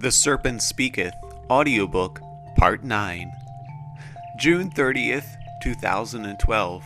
The Serpent Speaketh, audiobook, Part 9. June 30th, 2012.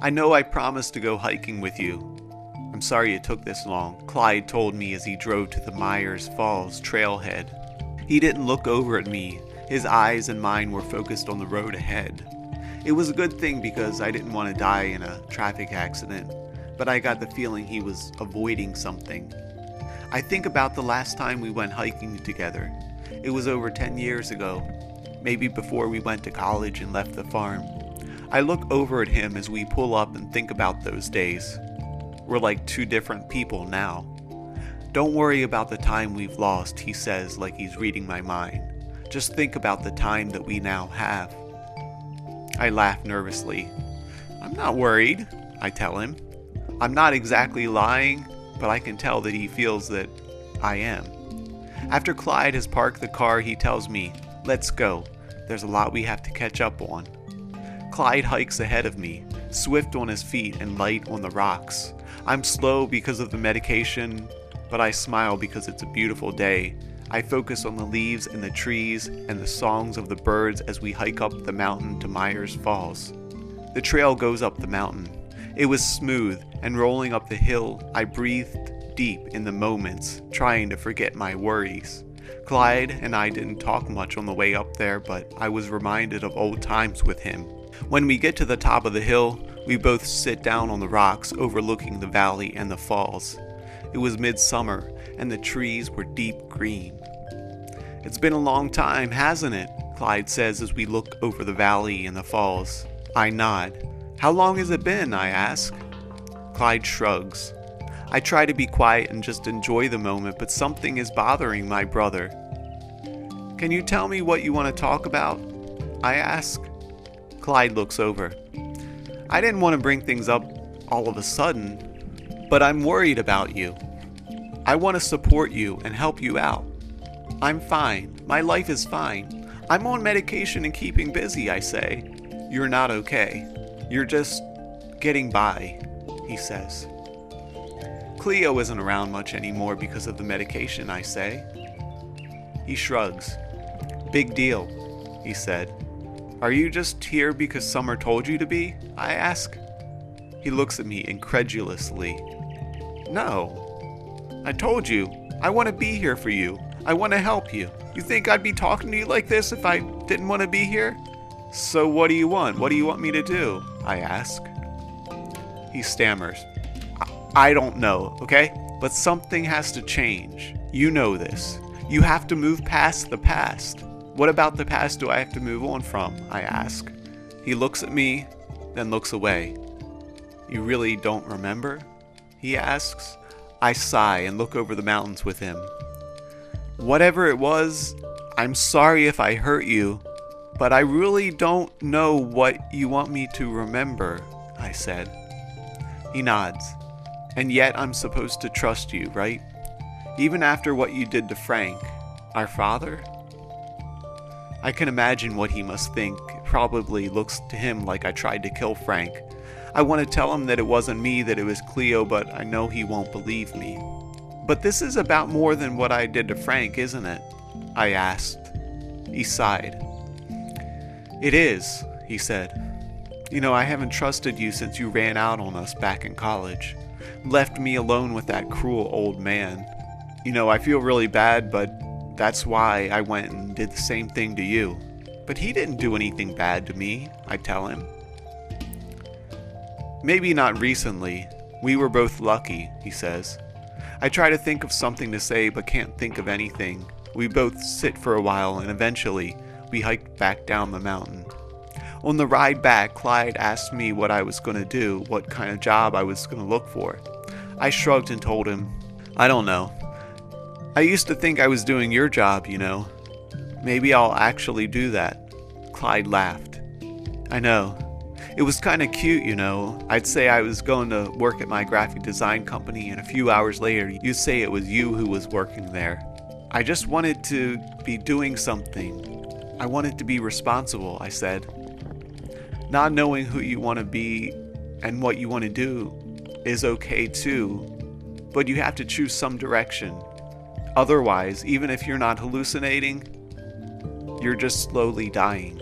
I know I promised to go hiking with you. I'm sorry it took this long, Clyde told me as he drove to the Myers Falls trailhead. He didn't look over at me. His eyes and mine were focused on the road ahead. It was a good thing because I didn't want to die in a traffic accident, but I got the feeling he was avoiding something. I think about the last time we went hiking together. It was over 10 years ago, maybe before we went to college and left the farm. I look over at him as we pull up and think about those days. We're like two different people now. Don't worry about the time we've lost, he says like he's reading my mind. Just think about the time that we now have. I laugh nervously. I'm not worried, I tell him. I'm not exactly lying, but I can tell that he feels that I am. After Clyde has parked the car, he tells me, "Let's go. There's a lot we have to catch up on." Clyde hikes ahead of me, swift on his feet and light on the rocks. I'm slow because of the medication, but I smile because it's a beautiful day. I focus on the leaves and the trees and the songs of the birds as we hike up the mountain to Myers Falls. The trail goes up the mountain. It was smooth, and rolling up the hill, I breathed deep in the moments, trying to forget my worries. Clyde and I didn't talk much on the way up there, but I was reminded of old times with him. When we get to the top of the hill, we both sit down on the rocks overlooking the valley and the falls. It was midsummer, and the trees were deep green. "It's been a long time, hasn't it?" Clyde says as we look over the valley and the falls. I nod. "How long has it been?" I ask. Clyde shrugs. I try to be quiet and just enjoy the moment, but something is bothering my brother. "Can you tell me what you want to talk about?" I ask. Clyde looks over. "I didn't want to bring things up all of a sudden, but I'm worried about you. I want to support you and help you out. I'm fine. My life is fine. I'm on medication and keeping busy," I say. "You're not okay. You're just getting by," he says. "Cleo isn't around much anymore because of the medication," I say. He shrugs. "Big deal," he said. "Are you just here because Summer told you to be?" I ask. He looks at me incredulously. "No. I told you. I want to be here for you. I want to help you. You think I'd be talking to you like this if I didn't want to be here? So what do you want? What do you want me to do?" I ask. He stammers. I don't know, okay? But something has to change. You know this. You have to move past the past. What about the past do I have to move on from? I ask. He looks at me, then looks away. "You really don't remember?" he asks. I sigh and look over the mountains with him. "Whatever it was, I'm sorry if I hurt you, but I really don't know what you want me to remember," I said. He nods. "And yet I'm supposed to trust you, right? Even after what you did to Frank, our father?" I can imagine what he must think. It probably looks to him like I tried to kill Frank. I want to tell him that it wasn't me, that it was Cleo, but I know he won't believe me. "But this is about more than what I did to Frank, isn't it?" I asked. He sighed. "It is," he said. "You know, I haven't trusted you since you ran out on us back in college. Left me alone with that cruel old man. You know, I feel really bad, but that's why I went and did the same thing to you. But he didn't do anything bad to me," I tell him. "Maybe not recently. We were both lucky," he says. I try to think of something to say, but can't think of anything. We both sit for a while, and eventually, we hike back down the mountain. On the ride back, Clyde asked me what I was going to do, what kind of job I was going to look for. I shrugged and told him, "I don't know. I used to think I was doing your job, you know. Maybe I'll actually do that." Clyde laughed. "I know. It was kind of cute, you know. I'd say I was going to work at my graphic design company, and a few hours later, you'd say it was you who was working there. I just wanted to be doing something. I wanted to be responsible," I said. "Not knowing who you want to be and what you want to do is okay too, but you have to choose some direction. Otherwise, even if you're not hallucinating, you're just slowly dying.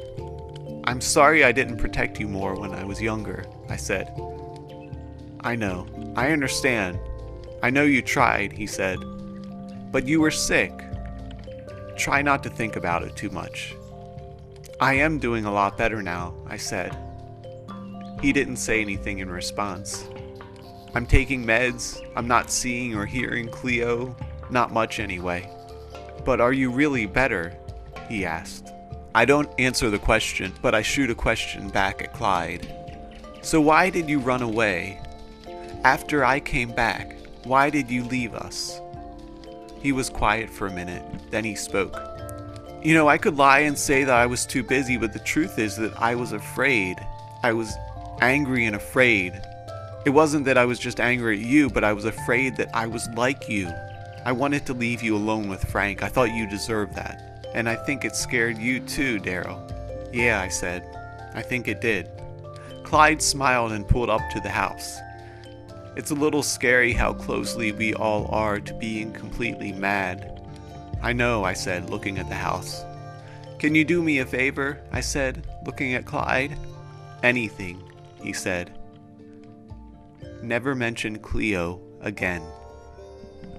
I'm sorry I didn't protect you more when I was younger, I said. I know. I understand. I know you tried, he said. But you were sick. Try not to think about it too much. I am doing a lot better now, I said. He didn't say anything in response. I'm taking meds. I'm not seeing or hearing Cleo. Not much anyway. But are you really better? He asked. I don't answer the question, but I shoot a question back at Clyde. So why did you run away? After I came back, why did you leave us? He was quiet for a minute, then he spoke. You know, I could lie and say that I was too busy, but the truth is that I was afraid. I was angry and afraid. It wasn't that I was just angry at you, but I was afraid that I was like you. I wanted to leave you alone with Frank. I thought you deserved that. And I think it scared you too, Daryl. Yeah, I said. I think it did. Clyde smiled and pulled up to the house. It's a little scary how closely we all are to being completely mad. I know, I said, looking at the house. Can you do me a favor? I said, looking at Clyde. Anything, he said. Never mention Cleo again.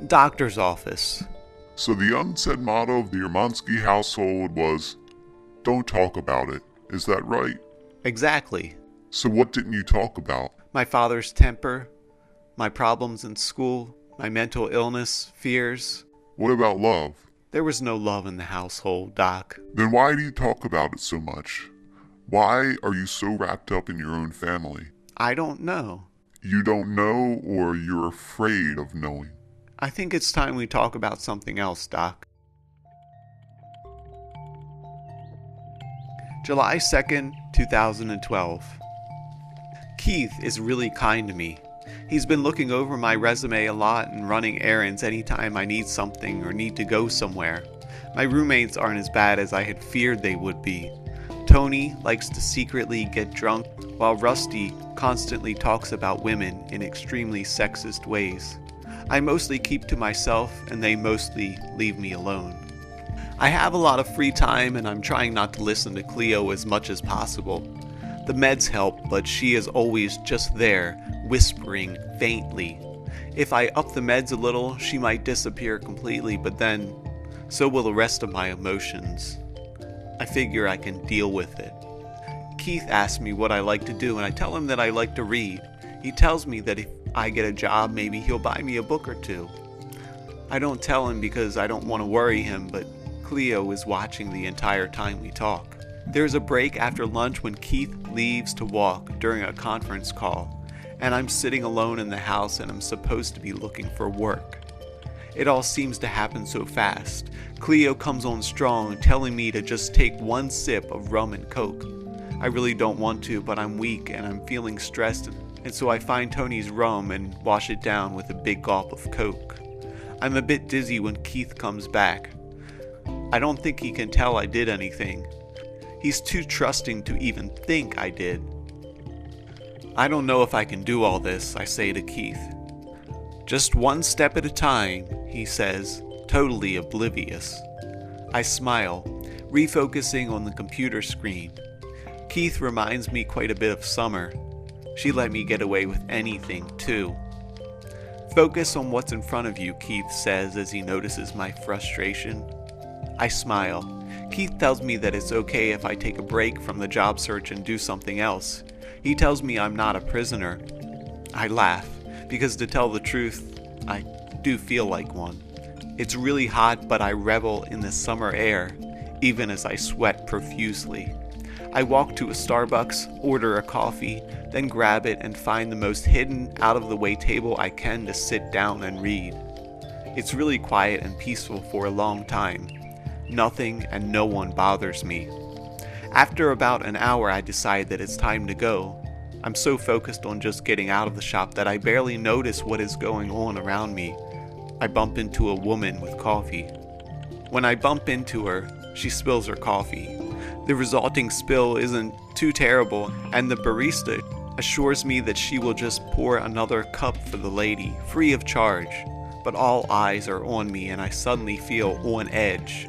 Doctor's office. So the unsaid motto of the Yermansky household was, don't talk about it. Is that right? Exactly. So what didn't you talk about? My father's temper, my problems in school, my mental illness, fears. What about love? There was no love in the household, Doc. Then why do you talk about it so much? Why are you so wrapped up in your own family? I don't know. You don't know, or you're afraid of knowing? I think it's time we talk about something else, Doc. July 2nd, 2012. Keith is really kind to me. He's been looking over my resume a lot and running errands anytime I need something or need to go somewhere. My roommates aren't as bad as I had feared they would be. Tony likes to secretly get drunk, while Rusty constantly talks about women in extremely sexist ways. I mostly keep to myself, and they mostly leave me alone. I have a lot of free time, and I'm trying not to listen to Cleo as much as possible. The meds help, but she is always just there, whispering faintly. If I up the meds a little, she might disappear completely, but then so will the rest of my emotions. I figure I can deal with it. Keith asks me what I like to do, and I tell him that I like to read. He tells me that if I get a job, maybe he'll buy me a book or two. I don't tell him because I don't want to worry him, but Cleo is watching the entire time we talk. There's a break after lunch when Keith leaves to walk during a conference call, and I'm sitting alone in the house and I'm supposed to be looking for work. It all seems to happen so fast. Cleo comes on strong, telling me to just take one sip of rum and coke. I really don't want to, but I'm weak and I'm feeling stressed, and so I find Tony's rum and wash it down with a big gulp of coke. I'm a bit dizzy when Keith comes back. I don't think he can tell I did anything. He's too trusting to even think I did. I don't know if I can do all this, I say to Keith. Just one step at a time, he says, totally oblivious. I smile, refocusing on the computer screen. Keith reminds me quite a bit of Summer. She let me get away with anything, too. Focus on what's in front of you, Keith says as he notices my frustration. I smile. Keith tells me that it's okay if I take a break from the job search and do something else. He tells me I'm not a prisoner. I laugh, because to tell the truth, I do feel like one. It's really hot, but I revel in the summer air, even as I sweat profusely. I walk to a Starbucks, order a coffee, then grab it and find the most hidden, out-of-the-way table I can to sit down and read. It's really quiet and peaceful for a long time. Nothing and no one bothers me. After about an hour, I decide that it's time to go. I'm so focused on just getting out of the shop that I barely notice what is going on around me. I bump into a woman with coffee. When I bump into her, she spills her coffee. The resulting spill isn't too terrible, and the barista assures me that she will just pour another cup for the lady, free of charge. but all eyes are on me and I suddenly feel on edge.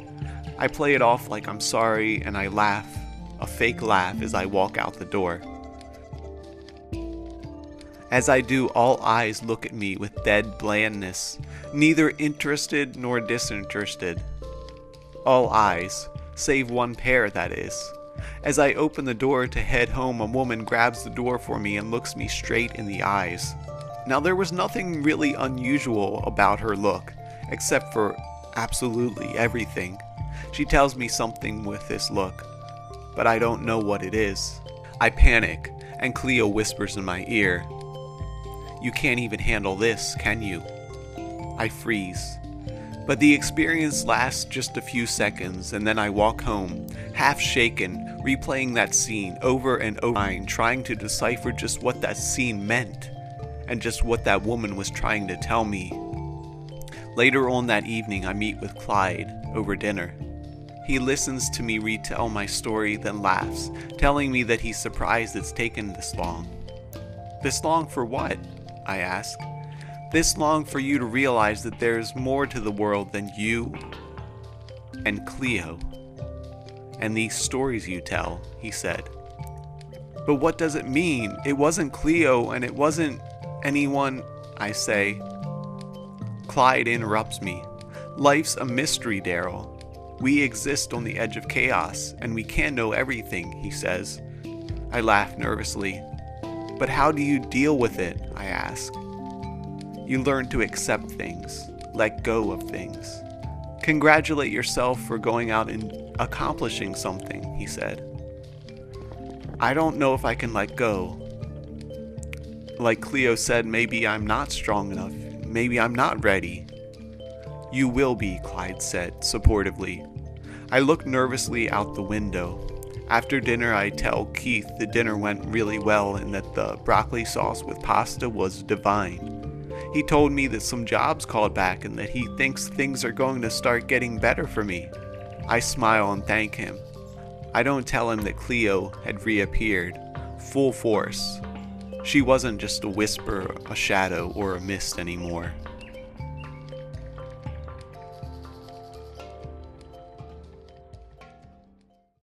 I play it off like I'm sorry and I laugh, a fake laugh as I walk out the door. As I do, all eyes look at me with dead blandness, neither interested nor disinterested. All eyes, save one pair, that is. As I open the door to head home, a woman grabs the door for me and looks me straight in the eyes. Now, there was nothing really unusual about her look, except for absolutely everything. She tells me something with this look, but I don't know what it is. I panic, and Cleo whispers in my ear, "You can't even handle this, can you?" I freeze. But the experience lasts just a few seconds, and then I walk home, half shaken, replaying that scene over and over, trying to decipher just what that scene meant, and just what that woman was trying to tell me. Later on that evening, I meet with Clyde over dinner. He listens to me retell my story, then laughs, telling me that he's surprised it's taken this long. This long for what? I ask. This long for you to realize that there's more to the world than you and Cleo and these stories you tell, he said. But what does it mean? It wasn't Cleo and it wasn't anyone, I say. Clyde interrupts me. Life's a mystery, Daryl. We exist on the edge of chaos and we can't know everything, he says. I laugh nervously. But how do you deal with it? I ask. You learn to accept things, let go of things. Congratulate yourself for going out and accomplishing something, he said. I don't know if I can let go. Like Cleo said, maybe I'm not strong enough. Maybe I'm not ready. You will be, Clyde said, supportively. I look nervously out the window. After dinner, I tell Keith the dinner went really well and that the broccoli sauce with pasta was divine. He told me that some jobs called back and that he thinks things are going to start getting better for me. I smile and thank him. I don't tell him that Cleo had reappeared, full force. She wasn't just a whisper, a shadow, or a mist anymore.